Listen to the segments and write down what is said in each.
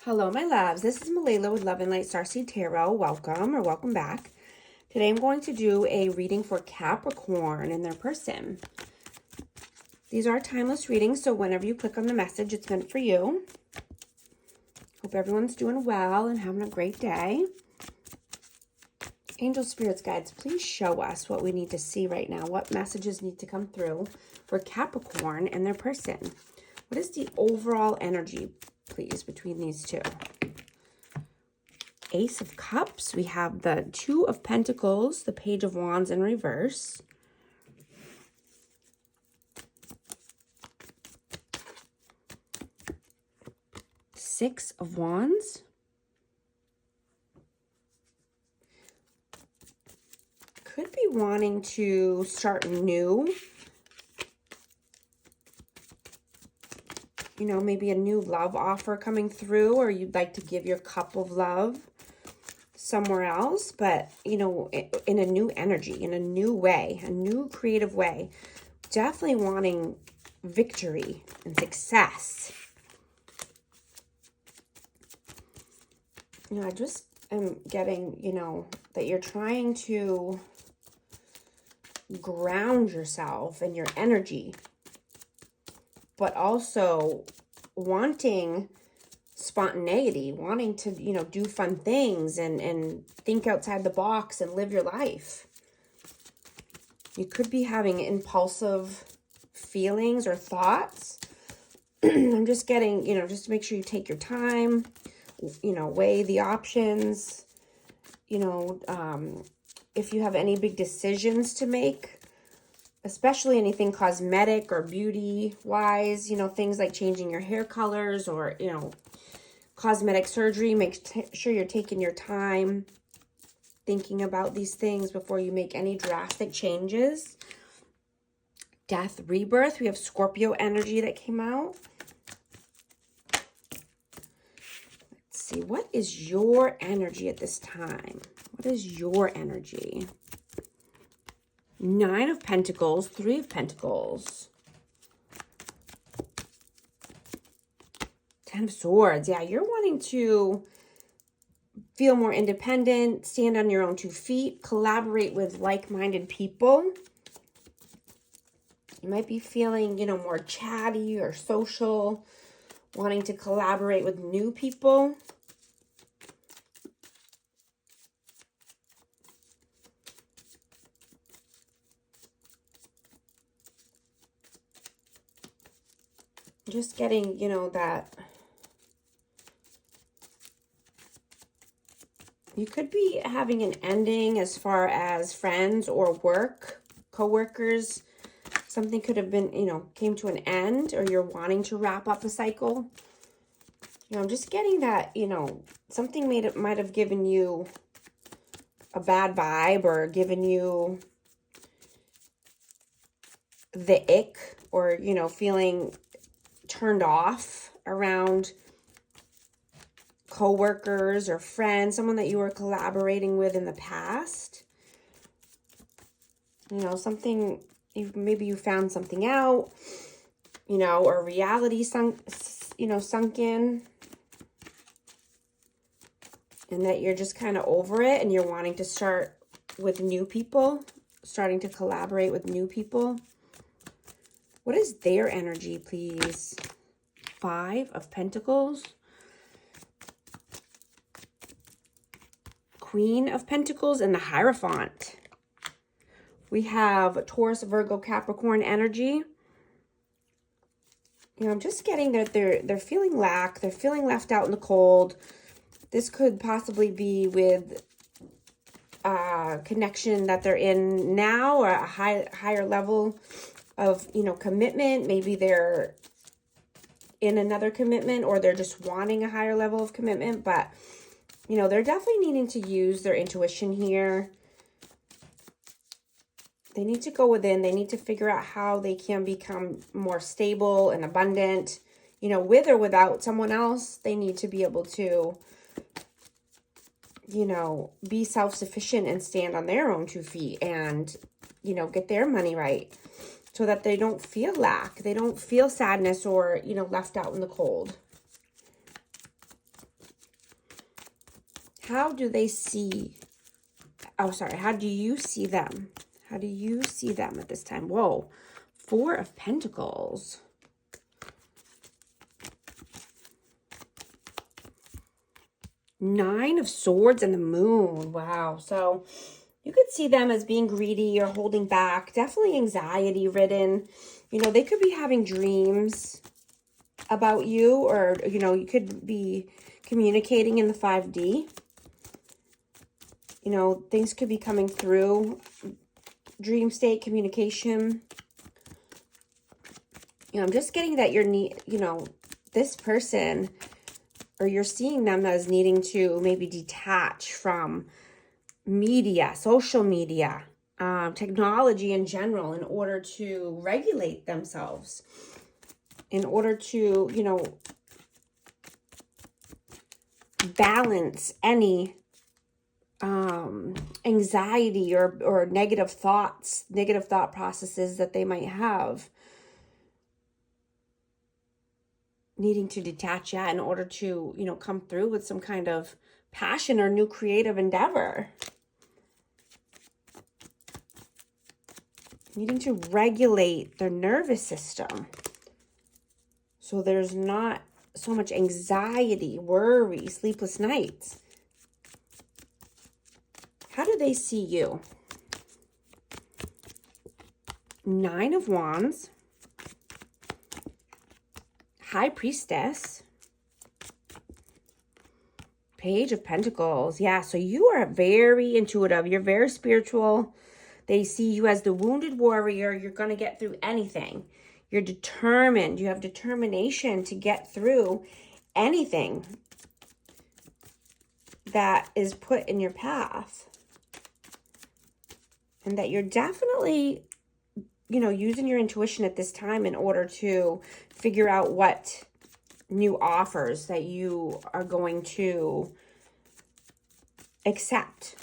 Hello, my loves. This is Malayla with Love and Light Starseed Tarot. Welcome or welcome back. Today I'm going to do a reading for Capricorn and their person. These are timeless readings, so whenever you click on the message, it's meant for you. Hope everyone's doing well and having a great day. Angel Spirits Guides, please show us what we need to see right now. What messages need to come through for Capricorn and their person? What is the overall energy, please, between these two? Ace of Cups. We have the Two of Pentacles, the Page of Wands in reverse. Six of Wands. Could be wanting to start new. You know, maybe a new love offer coming through, or you'd like to give your cup of love somewhere else, but, you know, in a new energy, in a new way, a new creative way. Definitely wanting victory and success. You know, I just am getting, you know, that you're trying to ground yourself and your energy, but also wanting spontaneity, wanting to, you know, do fun things and think outside the box and live your life. You could be having impulsive feelings or thoughts. I'm just getting, you know, just make sure you take your time, you know, weigh the options, you know, if you have any big decisions to make, especially anything cosmetic or beauty wise, you know, things like changing your hair colors or, you know, cosmetic surgery. Make sure you're taking your time thinking about these things before you make any drastic changes. Death, rebirth. We have Scorpio energy that came out. Let's see. What is your energy at this time? What is your energy? Nine of Pentacles, Three of Pentacles. Ten of Swords. Yeah, you're wanting to feel more independent, stand on your own 2 feet, collaborate with like-minded people. You might be feeling, you know, more chatty or social, wanting to collaborate with new people. Just getting, you know, that you could be having an ending as far as friends or work, co-workers. Something could have been, you know, came to an end, or you're wanting to wrap up a cycle. You know, I'm just getting that, you know, something might have given you a bad vibe or given you the ick, or, you know, feeling turned off around co-workers or friends, someone that you were collaborating with in the past. You know, something, maybe you found something out, you know, or reality sunk in, and that you're just kind of over it and you're wanting to start with new people, starting to collaborate with new people. What is their energy, please? Five of Pentacles. Queen of Pentacles and the Hierophant. We have Taurus, Virgo, Capricorn energy. You know, I'm just getting that they're feeling lack. They're feeling left out in the cold. This could possibly be with a connection that they're in now, or a higher level of, you know, commitment. Maybe they're in another commitment, or they're just wanting a higher level of commitment. But, you know, they're definitely needing to use their intuition here. They need to go within. They need to figure out how they can become more stable and abundant, you know, with or without someone else. They need to be able to, you know, be self-sufficient and stand on their own 2 feet and, you know, get their money right, so that they don't feel lack. They don't feel sadness or, you know, left out in the cold. How do they see, oh, sorry, how do you see them? How do you see them at this time? Whoa, 4 of Pentacles. Nine of Swords and the Moon. Wow. So you could see them as being greedy or holding back. Definitely anxiety ridden. You know, they could be having dreams about you, or, you know, you could be communicating in the 5D. You know, things could be coming through dream state communication. You know, I'm just getting that you know, this person, or you're seeing them as needing to maybe detach from media, social media, technology in general, in order to regulate themselves, in order to, you know, balance any anxiety or negative thoughts, negative thought processes that they might have. Needing to detach, yeah, in order to, you know, come through with some kind of passion or new creative endeavor. Needing to regulate their nervous system, so there's not so much anxiety, worry, sleepless nights. How do they see you? 9 of Wands. High Priestess. Page of Pentacles. Yeah, so you are very intuitive. You're very spiritual. They see you as the wounded warrior. You're going to get through anything. You're determined. You have determination to get through anything that is put in your path. And that you're definitely, you know, using your intuition at this time in order to figure out what new offers that you are going to accept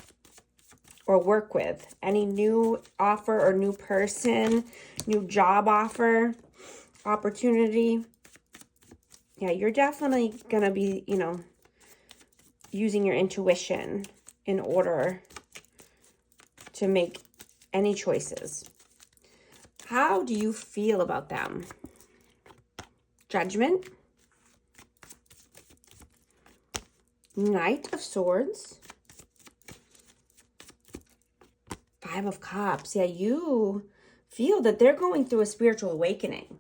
or work with. Any new offer or new person, new job offer, opportunity. Yeah, you're definitely going to be, you know, using your intuition in order to make any choices. How do you feel about them? Judgment. Knight of Swords. 5 of Cups. Yeah, you feel that they're going through a spiritual awakening.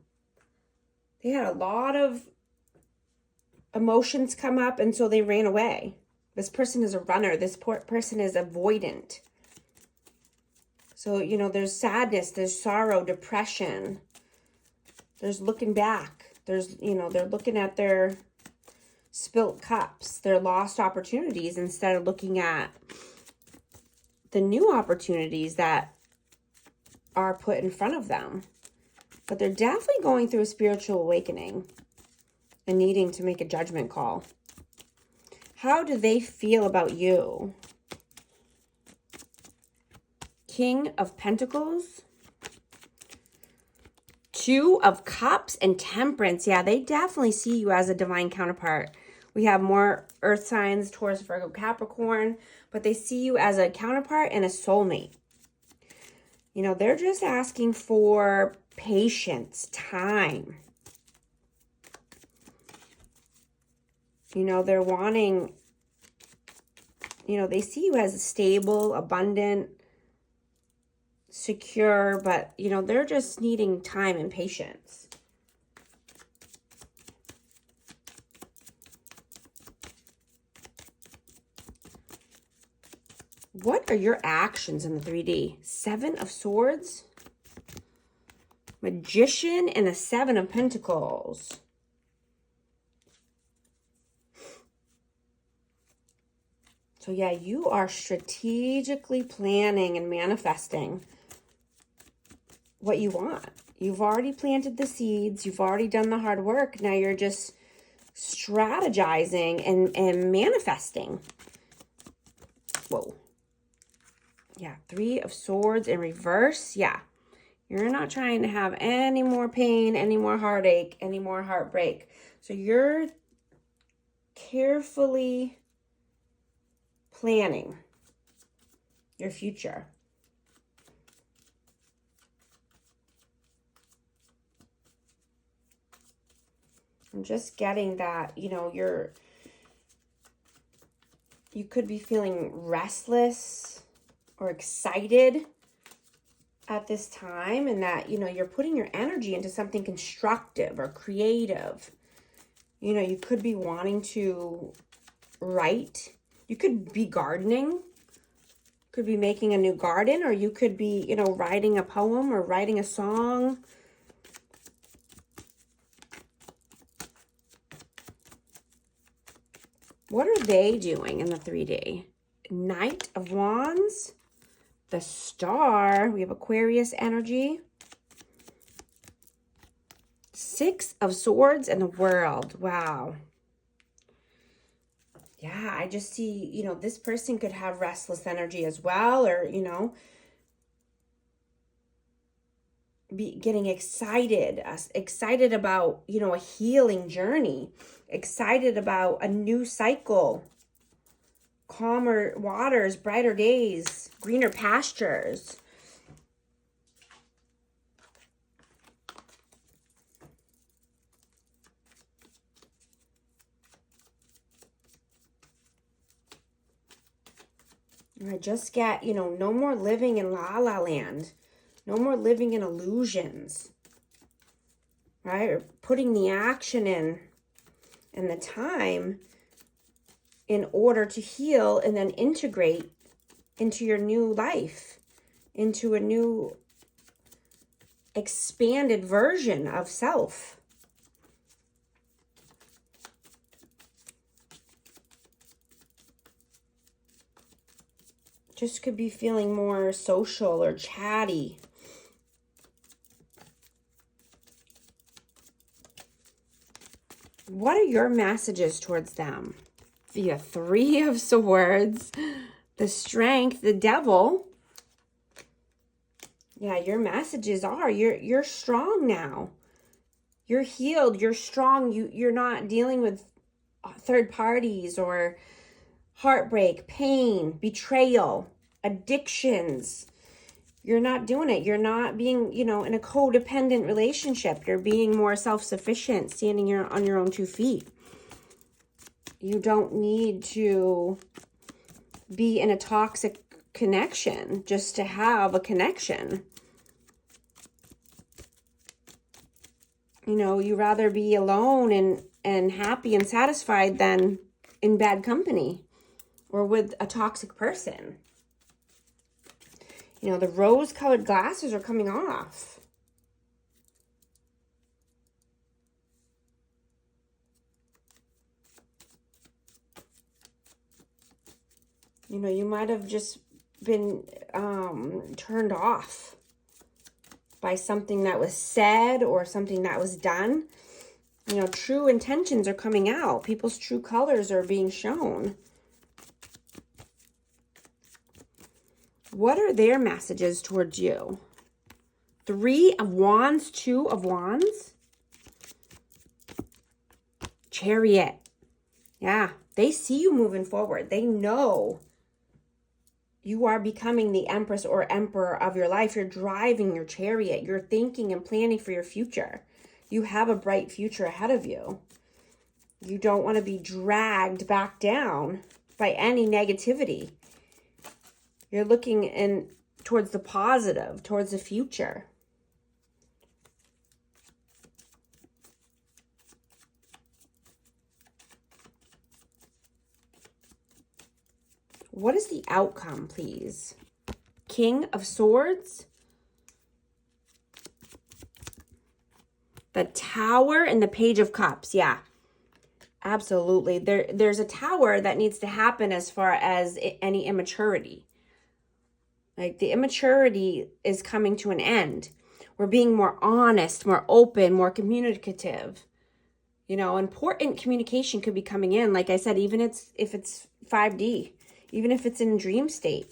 They had a lot of emotions come up, and so they ran away. This person is a runner. This person is avoidant. So, you know, there's sadness, there's sorrow, depression. There's looking back. There's, you know, they're looking at their spilt cups, their lost opportunities, instead of looking at the new opportunities that are put in front of them. But they're definitely going through a spiritual awakening and needing to make a judgment call. How do they feel about you? King of Pentacles. 2 of Cups and Temperance. Yeah, they definitely see you as a divine counterpart. We have more earth signs, Taurus, Virgo, Capricorn, but they see you as a counterpart and a soulmate. You know, they're just asking for patience, time. You know, they're wanting, you know, they see you as stable, abundant, secure, but, you know, they're just needing time and patience. What are your actions in the 3D? 7 of Swords, Magician, and a 7 of Pentacles. So yeah, you are strategically planning and manifesting what you want. You've already planted the seeds. You've already done the hard work. Now you're just strategizing and manifesting. Whoa. Yeah, 3 of Swords in reverse. Yeah, you're not trying to have any more pain, any more heartache, any more heartbreak. So you're carefully planning your future. I'm just getting that, you know, you could be feeling restless or excited at this time, and that, you know, you're putting your energy into something constructive or creative. You know, you could be wanting to write. You could be gardening. Could be making a new garden, or you could be, you know, writing a poem or writing a song. What are they doing in the 3D? Knight of Wands, the Star. We have Aquarius energy. Six of Swords and the World. Wow. Yeah, I just see, you know, this person could have restless energy as well, or, you know, be getting excited about, you know, a healing journey, excited about a new cycle, calmer waters, brighter days, greener pastures. I just get, you know, no more living in la la land. No more living in illusions, right? Or putting the action in and the time in order to heal and then integrate into your new life, into a new expanded version of self. Just could be feeling more social or chatty. What are your messages towards them? The Three of Swords, the Strength, the Devil. Yeah, your messages are you're strong now. You're healed. You're strong. You're not dealing with third parties or heartbreak, pain, betrayal, addictions. You're not doing it. You're not being, you know, in a codependent relationship. You're being more self-sufficient, standing on your own 2 feet. You don't need to be in a toxic connection just to have a connection. You know, you rather be alone and happy and satisfied than in bad company or with a toxic person. You know, the rose-colored glasses are coming off. You know, you might have just been turned off by something that was said or something that was done. You know, true intentions are coming out. People's true colors are being shown. What are their messages towards you? 3 of Wands, 2 of Wands. Chariot. Yeah, they see you moving forward. They know you are becoming the empress or emperor of your life. You're driving your chariot. You're thinking and planning for your future. You have a bright future ahead of you. You don't want to be dragged back down by any negativity. You're looking towards the positive, towards the future. What is the outcome, please? King of Swords. The Tower and the Page of Cups. Yeah, absolutely. There's a tower that needs to happen as far as any immaturity. Like, the immaturity is coming to an end. We're being more honest, more open, more communicative. You know, important communication could be coming in. Like I said, even if it's 5D, even if it's in dream state.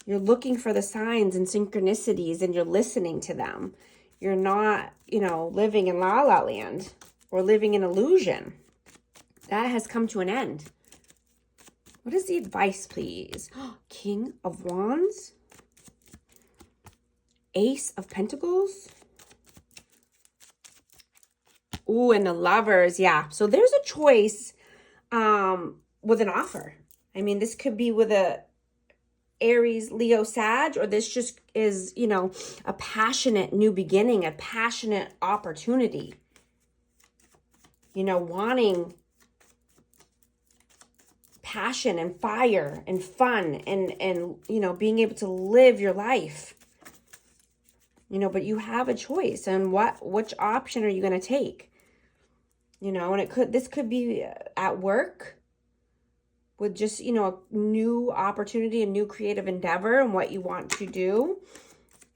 You're looking for the signs and synchronicities and you're listening to them. You're not, you know, living in la la land or living in illusion. That has come to an end. What is the advice, please? King of Wands. Ace of Pentacles. Ooh, and the Lovers. Yeah. So there's a choice with an offer. I mean, this could be with a Aries, Leo, Sag, or this just is, you know, a passionate new beginning, a passionate opportunity. You know, wanting passion and fire and fun and you know, being able to live your life. You know, but you have a choice on which option are you going to take? You know, and this could be at work with just, you know, a new opportunity, a new creative endeavor and what you want to do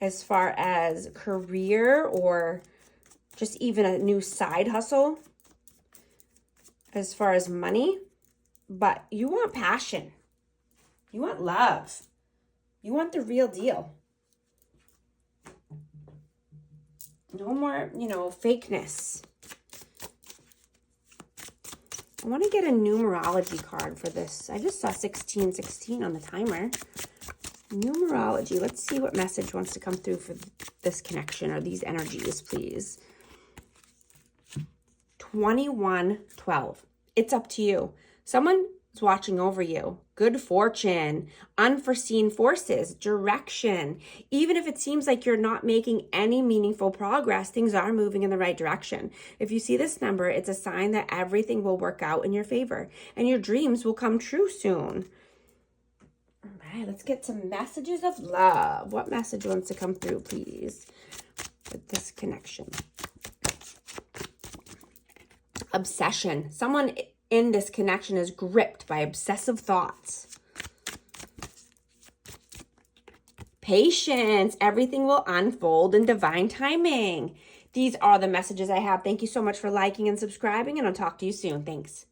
as far as career or just even a new side hustle as far as money. But you want passion. You want love. You want the real deal. No more, you know, fakeness. I want to get a numerology card for this. I just saw 1616 on the timer. Numerology. Let's see what message wants to come through for this connection or these energies, please. 2112. It's up to you. Someone is watching over you. Good fortune, unforeseen forces, direction. Even if it seems like you're not making any meaningful progress, things are moving in the right direction. If you see this number, it's a sign that everything will work out in your favor and your dreams will come true soon. All right, let's get some messages of love. What message wants to come through, please, with this connection? Obsession. Someone in this connection is gripped by obsessive thoughts. Patience. Everything will unfold in divine timing. These are the messages I have. Thank you so much for liking and subscribing, and I'll talk to you soon. Thanks.